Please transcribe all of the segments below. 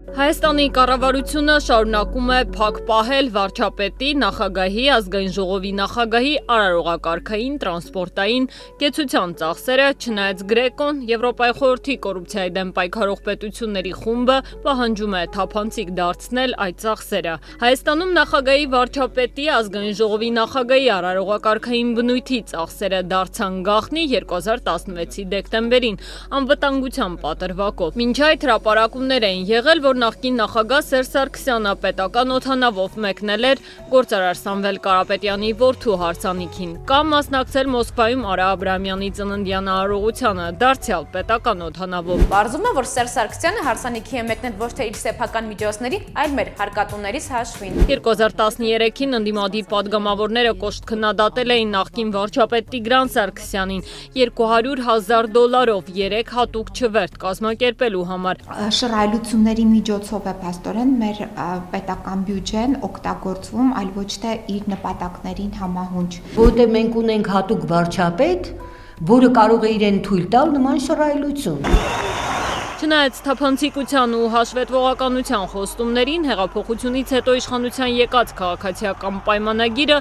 Հայաստանի կառավարությունը շարունակում է փակ պահել վարչապետի, նախագահի, ազգային ժողովի նախագահի, արարողակարգային, տրանսպորտային, կեցության ծախսերը, չնայած Գրեկոն, Եվրոպայի խորհրդի կոռուպցիայի դեմ պայքարող պետությունների խումբը պահանջում է թափանցիկ դարձնել այդ ծախսերը։ Հայաստանում նախագահի, վարչապետի, ազգային ժողովի նախագահի արարողակարգային բնույթի ծախսերը դարձան գաղտնի 2016-ի դեկտեմբերին անվտանգության պատրվակով։ Մինչ այդ հրապարակումներ էին եղել, որ նախկին նախագահ Սերժ Սարգսյանը պետական օդանավով մեկնել էր գործարար Սամվել Կարապետյանի որդու հարսանիքին կամ մասնակցել Մոսկվայում Արա Աբրահամյանի ծննդյան արարողությանը դարձյալ պետական օդանավով։ Պարզվում է, որ Սերժ Սարգսյանը հարսանիքի է մեկնել ոչ թե իր սեփական միջոցների, այլ մեր հարկատուներից հաշվին։ 2013-ին ընդդիմադիր падգամավորները կոշտ քննադատել էին նախկին վարչապետ Տիգրան Սարգսյանին $200,000 3 հատուկ չվերթ կազմակերպելու համար։ Շռայլությունների միջոցով է փաստորեն մեր պետական բյուջեն օգտագործվում, այլ ոչ թե իր նպատակներին համահունչ։ Որտեղ մենք ունենք հատուկ վարչապետ, որը կարող է իրեն թույլ տալ նման շռայլություն։ Չնայած թափանցիկության ու հաշվետվողականության խոստումներին, հեղափոխությունից հետո իշխանության եկած քաղաքացիական պայմանագիրը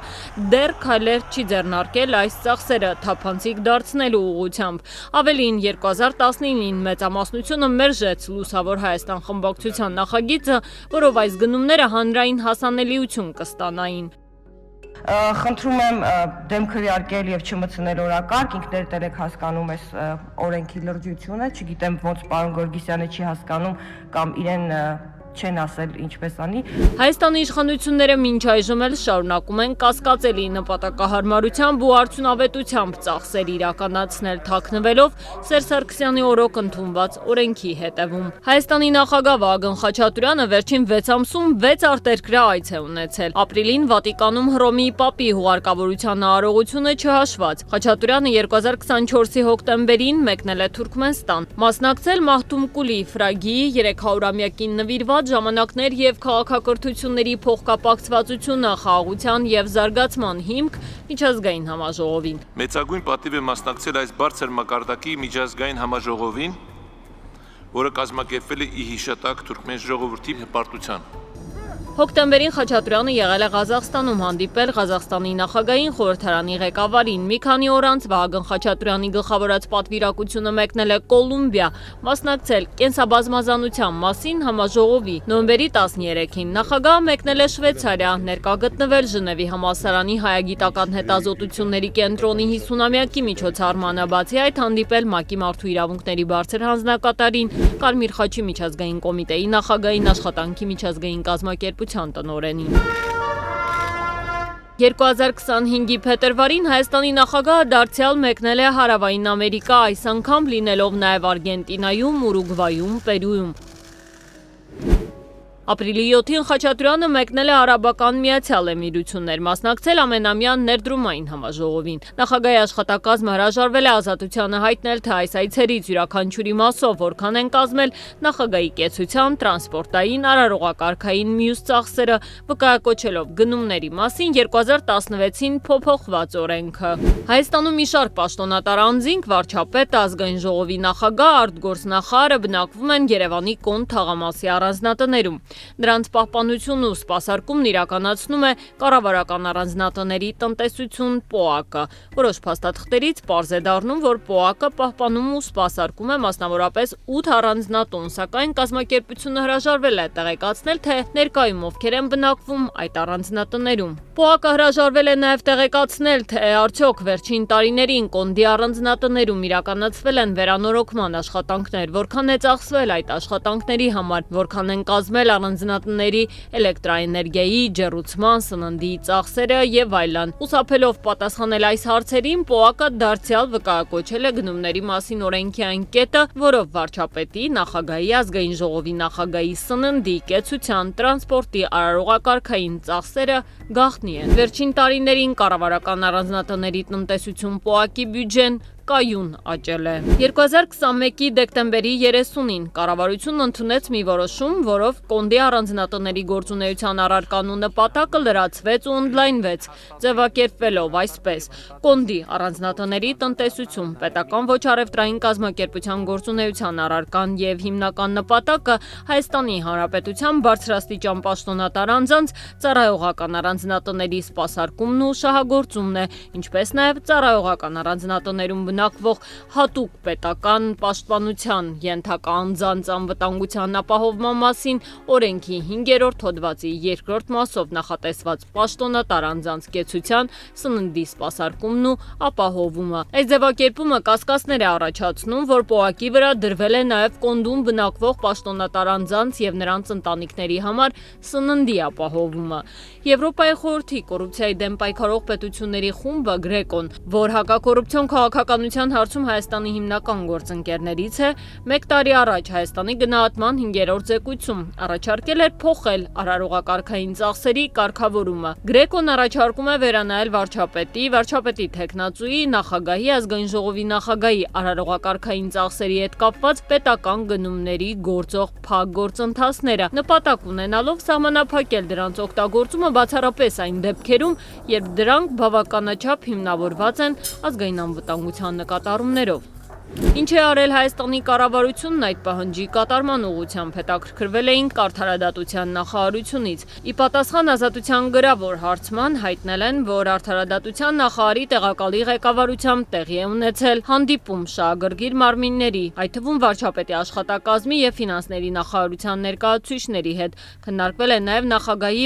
դեռ քայլեր չի ձեռնարկել այս ծախսերը թափանցիկ դարձնելու ուղղությամբ։ Ավելին 2019-ին մեծամասնությունը մերժեց Լուսավոր Հայաստան խմբակցության նախագիծը, որով այս գնումները հանրային հասանելիություն կստանային։ Խնդրում եմ դեմ քվեարկել եւ չմտցնել օրակարգ, ինքներդ եք հասկանում այս օրենքի լրջությունը, չգիտեմ ոնց պարոն Գորգիսյանը չի հասկանում կամ իրեն չեն ասել ինչպես անի։ Հայաստանի իշխանությունները մինչ այժմ էլ շարունակում են կասկածելի նպատակահարմարությամբ ու արդյունավետությամբ ծախսեր իրականացնել թաքնվելով Սերժ Սարգսյանի օրոք ընդունված օրենքի հետևում։ Հայաստանի նախագահ Վահագն Խաչատուրյանը վերջին 6 ամսում 6 արտերկրյա այց է ունեցել։ Ապրիլին Վատիկանում Հռոմի Պապի հուղարկավորության արարողությունը չհաշված։ Խաչատուրյանը 2024-ի հոկտեմբերին մեկնել է Թուրքմենստան, մասնակցել Մահթում Կուլի Ֆրագիի 300-ամյակին նվիրված ժամանակներ եւ քաղաքակրթությունների փոխկապակցվածությունը խաղաղության եւ զարգացման հիմք միջազգային համաժողովին։ Մեծագույն պատիվ է մասնակցել այս բարձր մակարդակի միջազգային համաժողովին, որը կազմակերպվել է ի հիշատակ թուրքմեն ժողովրդի հպարտության։ Հոկտեմբերին Խաչատուրյանը եղել է Ղազախստանում, հանդիպել Ղազախստանի նախագահին, խորհրդարանի ղեկավարին։ Մի քանի օր անց Վահագն Խաչատուրյանի գլխավորած պատվիրակությունը մեկնել է Կոլումբիա, մասնակցել կենսաբազմազանության մասին համաժողովի։ Նոյեմբերի 13-ին նախագահը մեկնել է Շվեյցարիա, ներկա գտնվել Ժնևի համալսարանի հայագիտական հետազոտությունների կենտրոնի 50-ամյակի միջոցառմանը, բացի այդ հանդիպել ՄԱԿ-ի մարդու իրավունքների բարձր հանձնակատարին, Կարմիր խաչի միջազգային կոմիտեի նախագահին, աշխատանքի միջազգային կազմակերպության տնօրենին։ 2025-ի փետրվարին Հայաստանի նախագահը դարձյալ մեկնել է Հարավային Ամերիկա, այս անգամ լինելով նաև Արգենտինայում, Ուրուգվայում, Պերուում։ Ապրիլի 7-ին Խաչատուրյանը մեկնել է Արաբական Միացյալ Էմիրություններ, մասնակցել ամենամյա ներդրումային համաժողովին։ Նախագահի աշխատակազմը հրաժարվել է ազատությանը հայտնել, թե այս այցերից յուրաքանչյուրի մասով որքան են կազմել նախագահի կեցության, տրանսպորտային, արարողակարգային մյուս ծախսերը, վկայակոչելով գնումների մասին 2016-ին փոփոխված օրենքը։ Հայաստանում մի շարք պաշտոնատար անձինք, վարչապետը, ազգային ժողովի նախագահ, արտգործնախարարը բնակվում են Երևանի Կոն թաղամասի առանձնատներում։ Նրանց պահպանությունն ու սպասարկումն իրականացնում է կառավարական առանձնատների տնտեսություն ՊՕԱԿ-ը։ Որոշ փաստաթղթերից պարզ է դառնում, որ ՊՕԱԿ-ը պահպանում ու սպասարկում է մասնավորապես 8 առանձնատուն, սակայն կազմակերպությունը հրաժարվել է տեղեկացնել, թե ներկայում ովքեր են բնակվում այդ առանձնատներում։ ՊՕԱԿ-ը հրաժարվել է նաև տեղեկացնել, թե արդյոք վերջին տարիներին Կոնդի առանձնատներում իրականացվել են վերանորոգման աշխատանքներ, որքան է ծախսվել այդ աշխատանքների համար, որքան են կազմել առանձնատների էլեկտրաէներգիայի, ջեռուցման, սննդի ծախսերը եւ այլն։ Խուսափելով պատասխանել այս հարցերին, ՊՕԱԿ-ը դարձյալ վկայակոչել է գնումների մասին օրենքի այն կետը, որով վարչապետի, նախագահի, ազգային ժողովի նախագահի սննդի, կեցության, տրանսպորտի, արարողակարգային ծախսերը գաղտնի են։ Վերջին տարիներին կառավարական առանձնատների տնտեսություն ՊՕԱԿ-ի բյուջեն կայուն աճել է։ 2021-ի դեկտեմբերի 30-ին կառավարությունն ընդունեց մի որոշում, որով Կոնդի առանձնատների գործունեության առարկանու նպատակը լրացվեց ու ընդլայնվեց, ձևակերպվելով այսպես. Կոնդի առանձնատների տնտեսություն, պետական ոչ առևտրային կազմակերպության գործունեության առարկան եւ հիմնական նպատակը Հայաստանի Հանրապետության բարձրաստիճան պաշտոնատար անձանց ծառայողական առանձնատների սպասարկումն ու շահագործումն է, ինչպես նաև ծառայողական առանձնատներում բնակվող հատուկ պետական պաշտպանության ենթակա անձանց անվտանգության ապահովման մասին օրենքի 5-րդ հոդվածի 2-րդ մասով նախատեսված պաշտոնատար անձանց կեցության սննդի սպասարկումն ու ապահովումը։ Այս ձևակերպումը կասկածներ է առաջացնում, որ պոակի վրա դրվել է նաև Կոնդում բնակվող պաշտոնատար անձանց եւ նրանց ընտանիքների համար սննդի ապահովումը։ Եվրոպայի խորհրդի կոռուպցիայի դեմ պայքարող պետությունների խումբը Գրեկոն, որ հակակոռուպցիոն քաղաքականության հարցում Հայաստանի հիմնական գործընկերներից է, 1 տարի առաջ Հայաստանի գնահատման 5-րդ զեկույցում առաջարկել էր փոխել արարողակարգային ծախսերի կարգավորումը։ Գրեկոն առաջարկում է վերանայել վարչապետի թեկնածուի, նախագահի, ազգային ժողովի նախագահի արարողակարգային ծախսերի հետ կապված պետական գնումների գործող փակ գործընթացները, նպատակ ունենալով սահմանափակել դրանց օգտագործումը բացառապես այն դեպքերում, երբ դրանք բավականաչափ հիմնավորված են ազգային անվտանգության նկատառումներով։ Ինչ է արել Հայաստանի կառավարությունն այդ պահանջի կատարման ուղղությամբ, հետաքրքրվել էինք Արդարադատության նախարարությունից։ Ի պատասխան Ազատության գրավոր հարցման հայտնել են, որ Արդարադատության նախարարի տեղակալի ղեկավարությամբ տեղի է ունեցել հանդիպում շահագրգիռ մարմինների, այդ թվում վարչապետի աշխատակազմի եւ ֆինանսների նախարարության ներկայացուցիչների հետ։ Քննարկվել է նաեւ նախագահի,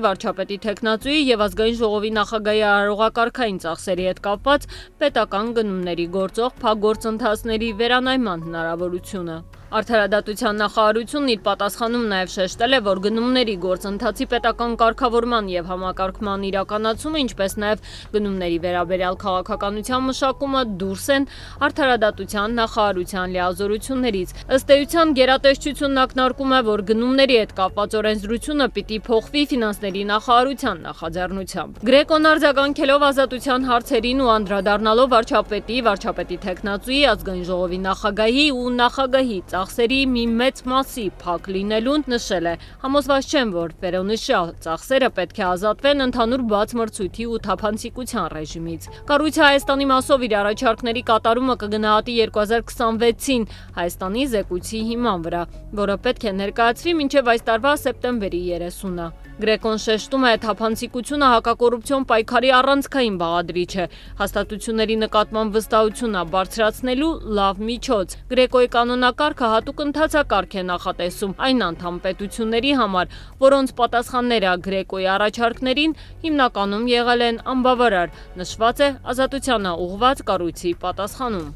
վարչապետի թեկնածուի եւ ազգային ժողովի նախագահի արարողակարգային ծախսերի հետ կապված պետական գնումների գործող փակ գործընթացների վերանայման հնարավորությունը։ Արդարադատության նախարարությունն իր պատասխանում նաև շեշտել է, որ գնումների գործընթացի պետական կարգավորման եւ համակարգման իրականացումը, ինչպես նաև գնումների վերաբերյալ քաղաքականության մշակումը դուրս են Արդարադատության նախարարության լիազորություններից։ Ըստ էության գերատեսչությունն ակնարկում է, որ գնումների հետ կապված օրենսդրությունը պիտի փոխվի ֆինանսների նախարարության նախաձեռնությամբ։ Գրեկոն արձագանքելով Ազատության հարցերին ու անդրադառնալով վարչապետի թեկնածուի, ազգային ժողովի նախագահի ու նախագահի ծախսերի մի մեծ մասի փակ լինելուն նշել է. համոզված չեմ, որ վերոնշյալ ծախսերը պետք է ազատվեն ընդհանուր բաց մրցույթի ու թափանցիկության ռեժիմից։ Կառույցը Հայաստանի մասով իր առաջարկների կատարումը կգնահատի 2026-ին Հայաստանի զեկույցի հիման վրա, որը պետք է ներկայացվի մինչև այս տարվա սեպտեմբերի 30-ը։ Գրեկոն շեշտում է, թափանցիկությունը հակակոռուպցիոն պայքարի առանցքային բաղադրիչ է, հաստատությունների նկատմամբ վստահությունը բարձրացնելու լավ միջոց։ Գրեկոյի կանոնակարգը հատուկ ընթացակարգ է նախատեսում այն անդամ պետությունների համար, որոնց պատասխանները Գրեկոյի առաջարկներին հիմնականում եղել են անբավարար, նշված է Ազատությանը ուղղված կառույցի պատասխանում։